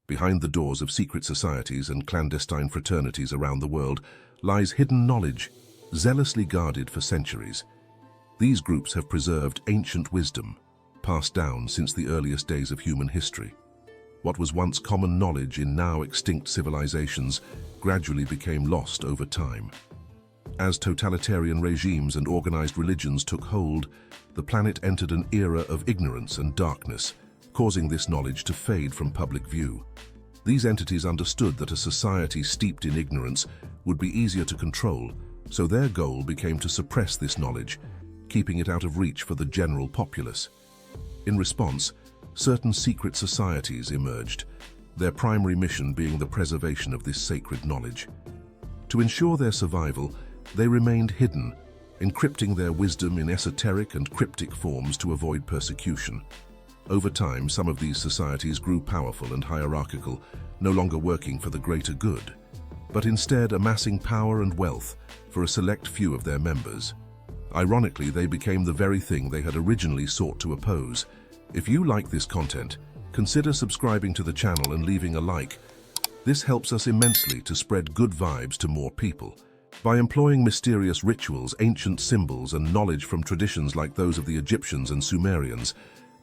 Behind the doors of secret societies and clandestine fraternities around the world lies hidden knowledge, zealously guarded for centuries. These groups have preserved ancient wisdom, passed down since the earliest days of human history. What was once common knowledge in now extinct civilizations gradually became lost over time. As totalitarian regimes and organized religions took hold, the planet entered an era of ignorance and darkness, causing this knowledge to fade from public view. These entities understood that a society steeped in ignorance would be easier to control, so their goal became to suppress this knowledge, keeping it out of reach for the general populace. In response, certain secret societies emerged, their primary mission being the preservation of this sacred knowledge. To ensure their survival, they remained hidden, encrypting their wisdom in esoteric and cryptic forms to avoid persecution. Over time, some of these societies grew powerful and hierarchical, no longer working for the greater good, but instead amassing power and wealth for a select few of their members. Ironically, they became the very thing they had originally sought to oppose. If you like this content, consider subscribing to the channel and leaving a like. This helps us immensely to spread good vibes to more people. By employing mysterious rituals, ancient symbols, and knowledge from traditions like those of the Egyptians and Sumerians,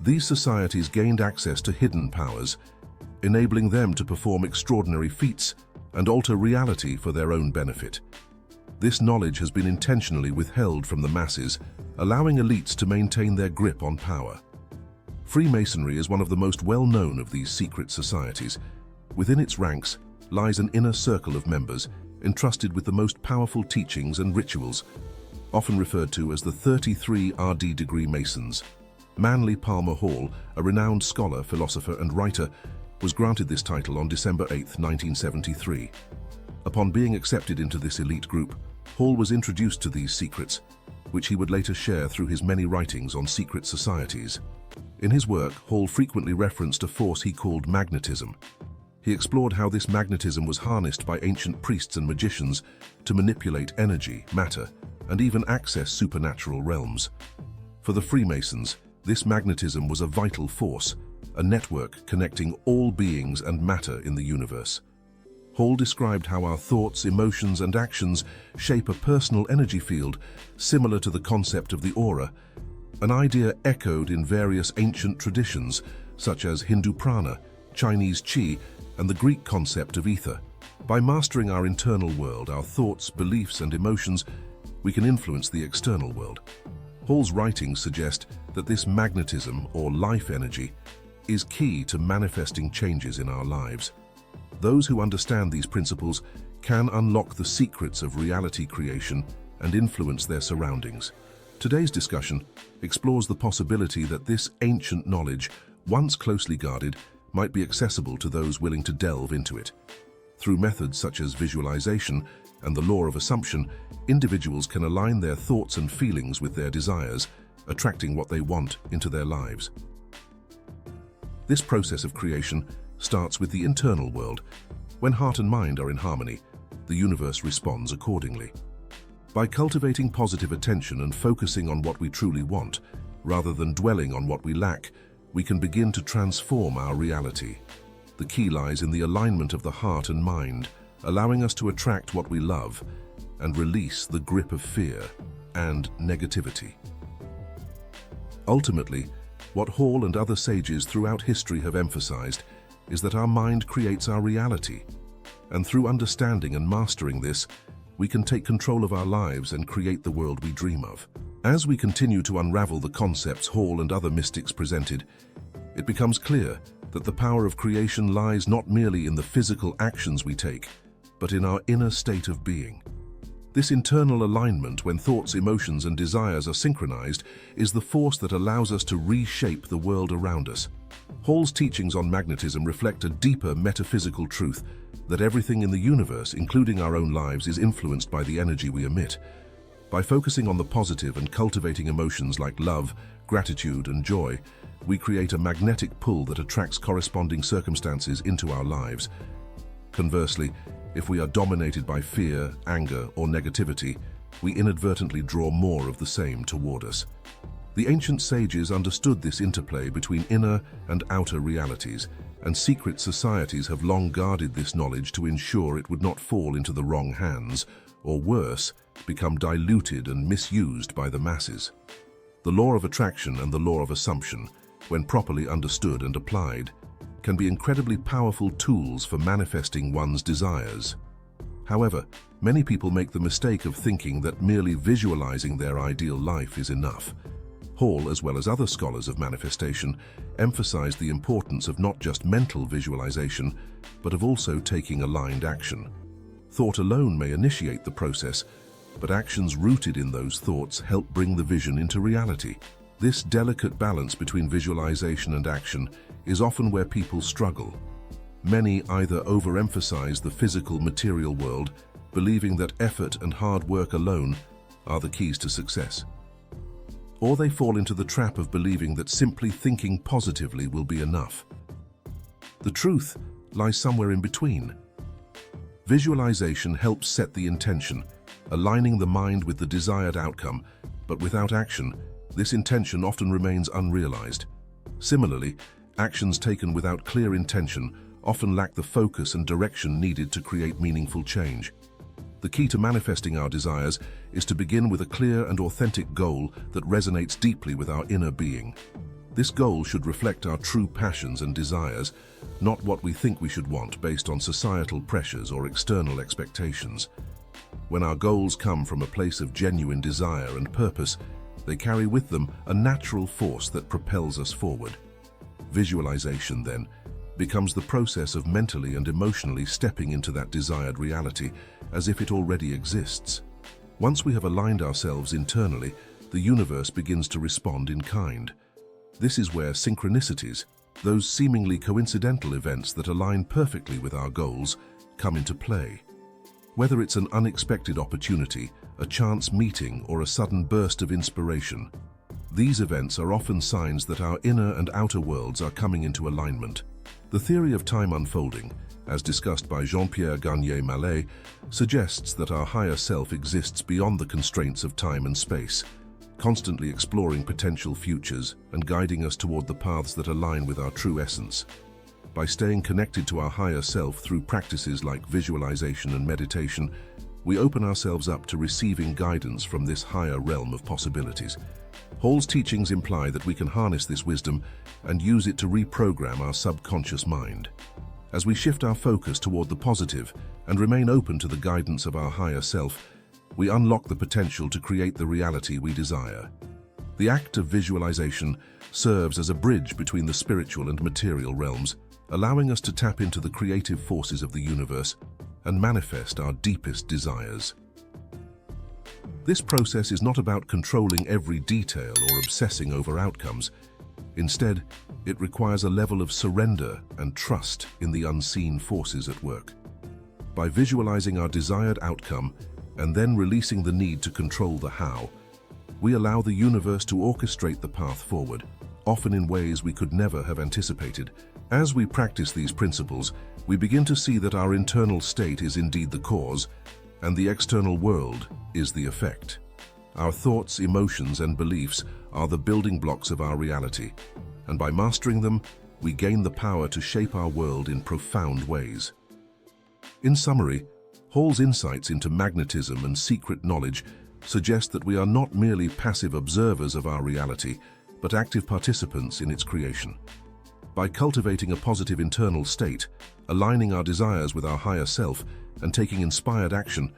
these societies gained access to hidden powers, enabling them to perform extraordinary feats and alter reality for their own benefit. This knowledge has been intentionally withheld from the masses, allowing elites to maintain their grip on power. Freemasonry is one of the most well-known of these secret societies. Within its ranks lies an inner circle of members entrusted with the most powerful teachings and rituals, often referred to as the 33 RD degree Masons. Manly Palmer Hall, a renowned scholar, philosopher, and writer, was granted this title on December 8, 1973. Upon being accepted into this elite group, Hall was introduced to these secrets, which he would later share through his many writings on secret societies. In his work, Hall frequently referenced a force he called magnetism. He explored how this magnetism was harnessed by ancient priests and magicians to manipulate energy, matter, and even access supernatural realms. For the Freemasons, this magnetism was a vital force, a network connecting all beings and matter in the universe. Hall described how our thoughts, emotions, and actions shape a personal energy field similar to the concept of the aura, an idea echoed in various ancient traditions such as Hindu prana, Chinese qi, and the Greek concept of ether. By mastering our internal world, our thoughts, beliefs, and emotions, we can influence the external world. Hall's writings suggest that this magnetism, or life energy, is key to manifesting changes in our lives. Those who understand these principles can unlock the secrets of reality creation and influence their surroundings. Today's discussion explores the possibility that this ancient knowledge, once closely guarded, might be accessible to those willing to delve into it. Through methods such as visualization and the law of assumption, individuals can align their thoughts and feelings with their desires, attracting what they want into their lives. This process of creation starts with the internal world. When heart and mind are in harmony, the universe responds accordingly. By cultivating positive attention and focusing on what we truly want, rather than dwelling on what we lack, we can begin to transform our reality. The key lies in the alignment of the heart and mind, allowing us to attract what we love and release the grip of fear and negativity. Ultimately, what Hall and other sages throughout history have emphasized is that our mind creates our reality, and through understanding and mastering this, we can take control of our lives and create the world we dream of. As we continue to unravel the concepts Hall and other mystics presented, it becomes clear that the power of creation lies not merely in the physical actions we take, but in our inner state of being. This internal alignment, when thoughts, emotions, and desires are synchronized, is the force that allows us to reshape the world around us. Hall's teachings on magnetism reflect a deeper metaphysical truth that everything in the universe, including our own lives, is influenced by the energy we emit. By focusing on the positive and cultivating emotions like love, gratitude, and joy, we create a magnetic pull that attracts corresponding circumstances into our lives. Conversely, if we are dominated by fear, anger, or negativity, we inadvertently draw more of the same toward us. The ancient sages understood this interplay between inner and outer realities and secret societies have long guarded this knowledge to ensure it would not fall into the wrong hands, or worse, become diluted and misused by the masses. The law of attraction and the law of assumption, when properly understood and applied, can be incredibly powerful tools for manifesting one's desires. However, many people make the mistake of thinking that merely visualizing their ideal life is enough. Hall, as well as other scholars of manifestation, emphasize the importance of not just mental visualization, but of also taking aligned action. Thought alone may initiate the process, but actions rooted in those thoughts help bring the vision into reality. This delicate balance between visualization and action is often where people struggle. Many either overemphasize the physical material world, believing that effort and hard work alone are the keys to success. Or they fall into the trap of believing that simply thinking positively will be enough. The truth lies somewhere in between. Visualization helps set the intention, aligning the mind with the desired outcome, but without action, this intention often remains unrealized. Similarly, actions taken without clear intention often lack the focus and direction needed to create meaningful change. The key to manifesting our desires is to begin with a clear and authentic goal that resonates deeply with our inner being. This goal should reflect our true passions and desires, not what we think we should want based on societal pressures or external expectations. When our goals come from a place of genuine desire and purpose, they carry with them a natural force that propels us forward. Visualization, then, becomes the process of mentally and emotionally stepping into that desired reality as if it already exists. Once we have aligned ourselves internally, the universe begins to respond in kind. This is where synchronicities, those seemingly coincidental events that align perfectly with our goals, come into play. Whether it's an unexpected opportunity, a chance meeting, or a sudden burst of inspiration, these events are often signs that our inner and outer worlds are coming into alignment. The theory of time unfolding, as discussed by Jean-Pierre Garnier-Mallet, suggests that our higher self exists beyond the constraints of time and space, constantly exploring potential futures and guiding us toward the paths that align with our true essence. By staying connected to our higher self through practices like visualization and meditation, we open ourselves up to receiving guidance from this higher realm of possibilities. Hall's teachings imply that we can harness this wisdom and use it to reprogram our subconscious mind. As we shift our focus toward the positive and remain open to the guidance of our higher self, we unlock the potential to create the reality we desire. The act of visualization serves as a bridge between the spiritual and material realms, allowing us to tap into the creative forces of the universe and manifest our deepest desires. This process is not about controlling every detail or obsessing over outcomes. Instead, it requires a level of surrender and trust in the unseen forces at work. By visualizing our desired outcome and then releasing the need to control the how, we allow the universe to orchestrate the path forward, often in ways we could never have anticipated. As we practice these principles, we begin to see that our internal state is indeed the cause, and the external world is the effect. Our thoughts, emotions, and beliefs are the building blocks of our reality, and by mastering them, we gain the power to shape our world in profound ways. In summary, Hall's insights into magnetism and secret knowledge suggest that we are not merely passive observers of our reality, but active participants in its creation. By cultivating a positive internal state, aligning our desires with our higher self, and taking inspired action,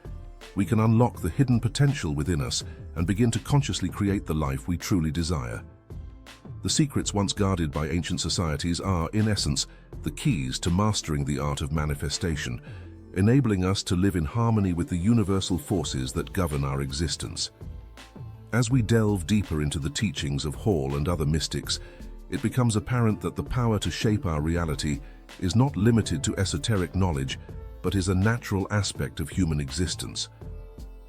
we can unlock the hidden potential within us and begin to consciously create the life we truly desire. The secrets once guarded by ancient societies are, in essence, the keys to mastering the art of manifestation, enabling us to live in harmony with the universal forces that govern our existence. As we delve deeper into the teachings of Hall and other mystics, it becomes apparent that the power to shape our reality is not limited to esoteric knowledge, but is a natural aspect of human existence.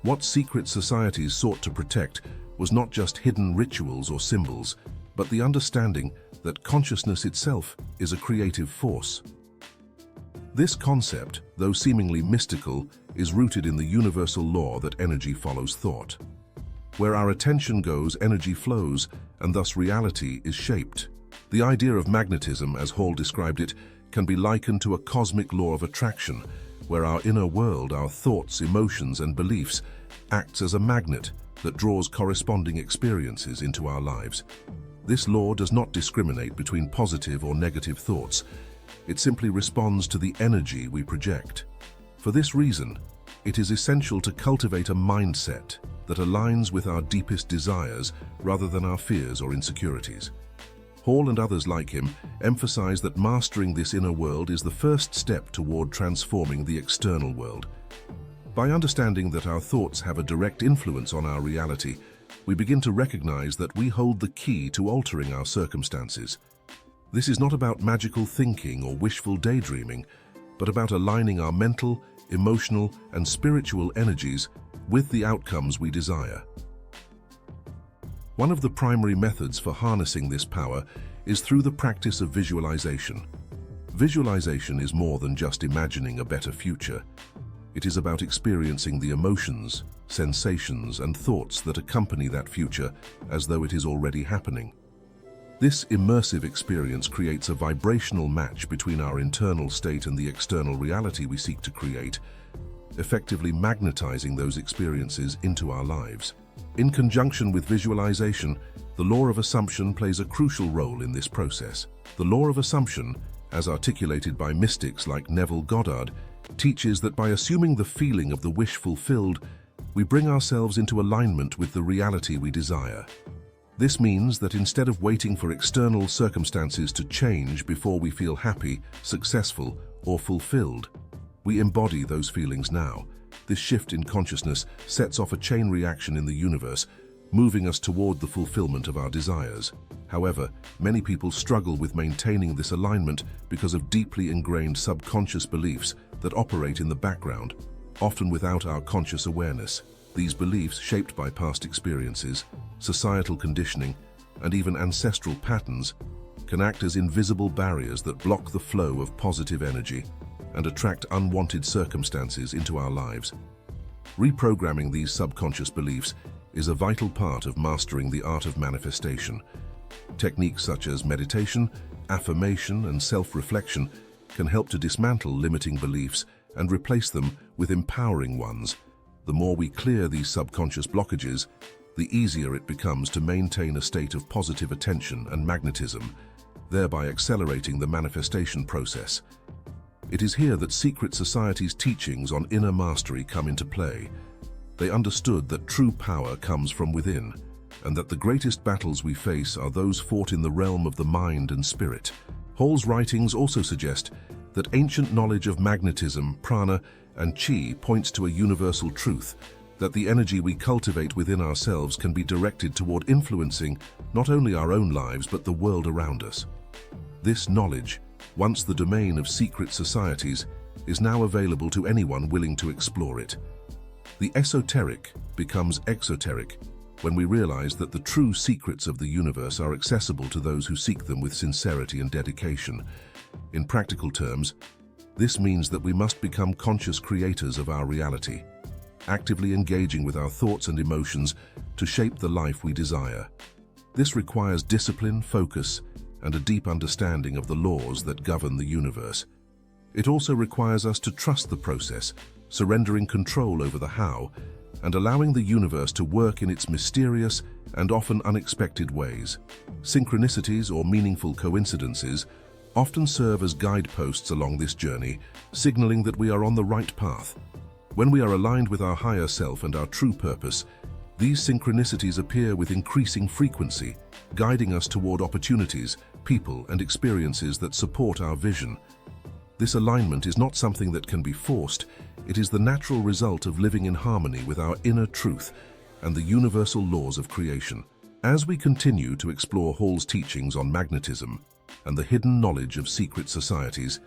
What secret societies sought to protect was not just hidden rituals or symbols, but the understanding that consciousness itself is a creative force. This concept, though seemingly mystical, is rooted in the universal law that energy follows thought. Where our attention goes, energy flows, and thus reality is shaped. The idea of magnetism, as Hall described it, can be likened to a cosmic law of attraction, where our inner world, our thoughts, emotions, and beliefs, acts as a magnet that draws corresponding experiences into our lives. This law does not discriminate between positive or negative thoughts. It simply responds to the energy we project. For this reason, it is essential to cultivate a mindset that aligns with our deepest desires rather than our fears or insecurities. Hall and others like him emphasize that mastering this inner world is the first step toward transforming the external world. By understanding that our thoughts have a direct influence on our reality, we begin to recognize that we hold the key to altering our circumstances. This is not about magical thinking or wishful daydreaming, but about aligning our mental, emotional, and spiritual energies with the outcomes we desire. One of the primary methods for harnessing this power is through the practice of visualization. Visualization is more than just imagining a better future. It is about experiencing the emotions, sensations, and thoughts that accompany that future as though it is already happening. This immersive experience creates a vibrational match between our internal state and the external reality we seek to create, effectively magnetizing those experiences into our lives. In conjunction with visualization, the law of assumption plays a crucial role in this process. The law of assumption, as articulated by mystics like Neville Goddard, teaches that by assuming the feeling of the wish fulfilled, we bring ourselves into alignment with the reality we desire. This means that instead of waiting for external circumstances to change before we feel happy, successful, or fulfilled, we embody those feelings now. This shift in consciousness sets off a chain reaction in the universe, moving us toward the fulfillment of our desires. However, many people struggle with maintaining this alignment because of deeply ingrained subconscious beliefs that operate in the background, often without our conscious awareness. These beliefs, shaped by past experiences, societal conditioning, and even ancestral patterns, can act as invisible barriers that block the flow of positive energy and attract unwanted circumstances into our lives. Reprogramming these subconscious beliefs is a vital part of mastering the art of manifestation. Techniques such as meditation, affirmation, and self-reflection can help to dismantle limiting beliefs and replace them with empowering ones. The more we clear these subconscious blockages, the easier it becomes to maintain a state of positive attention and magnetism, thereby accelerating the manifestation process. It is here that secret society's teachings on inner mastery come into play. They understood that true power comes from within, and that the greatest battles we face are those fought in the realm of the mind and spirit. Hall's writings also suggest that ancient knowledge of magnetism, prana, and chi points to a universal truth, that the energy we cultivate within ourselves can be directed toward influencing not only our own lives but the world around us. This knowledge, once the domain of secret societies, is now available to anyone willing to explore it. The esoteric becomes exoteric when we realize that the true secrets of the universe are accessible to those who seek them with sincerity and dedication. In practical terms, this means that we must become conscious creators of our reality, actively engaging with our thoughts and emotions to shape the life we desire. This requires discipline, focus, and a deep understanding of the laws that govern the universe. It also requires us to trust the process, surrendering control over the how, and allowing the universe to work in its mysterious and often unexpected ways. Synchronicities or meaningful coincidences often serve as guideposts along this journey, signaling that we are on the right path. When we are aligned with our higher self and our true purpose, these synchronicities appear with increasing frequency, guiding us toward opportunities, people, and experiences that support our vision. This alignment is not something that can be forced. It is the natural result of living in harmony with our inner truth and the universal laws of creation. As we continue to explore Hall's teachings on magnetism and the hidden knowledge of secret societies,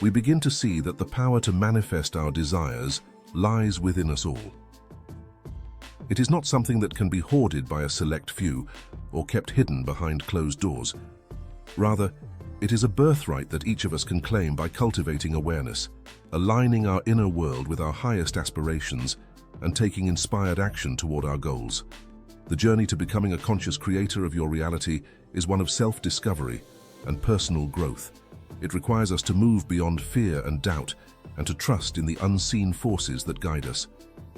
we begin to see that the power to manifest our desires lies within us all. It is not something that can be hoarded by a select few or kept hidden behind closed doors. Rather, it is a birthright that each of us can claim by cultivating awareness, aligning our inner world with our highest aspirations, and taking inspired action toward our goals. The journey to becoming a conscious creator of your reality is one of self-discovery and personal growth. It requires us to move beyond fear and doubt and to trust in the unseen forces that guide us.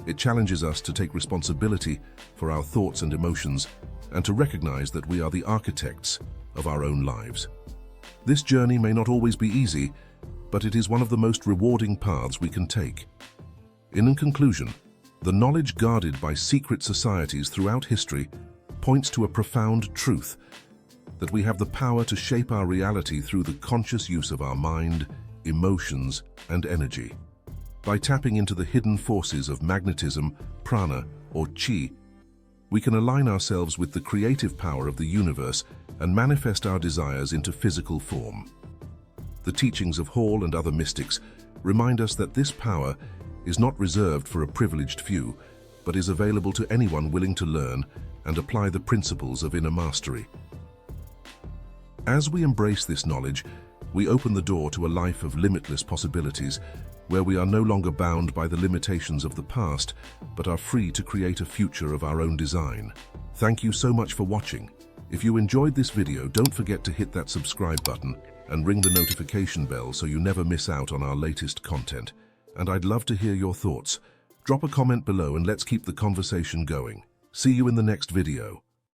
It challenges us to take responsibility for our thoughts and emotions and to recognize that we are the architects of our own lives. This journey may not always be easy, but it is one of the most rewarding paths we can take. In conclusion, the knowledge guarded by secret societies throughout history points to a profound truth, that we have the power to shape our reality through the conscious use of our mind, emotions, and energy. By tapping into the hidden forces of magnetism, prana, or chi, we can align ourselves with the creative power of the universe and manifest our desires into physical form. The teachings of Hall and other mystics remind us that this power is not reserved for a privileged few, but is available to anyone willing to learn and apply the principles of inner mastery. As we embrace this knowledge, we open the door to a life of limitless possibilities, where we are no longer bound by the limitations of the past, but are free to create a future of our own design. Thank you so much for watching. If you enjoyed this video, don't forget to hit that subscribe button and ring the notification bell so you never miss out on our latest content. And I'd love to hear your thoughts. Drop a comment below and let's keep the conversation going. See you in the next video.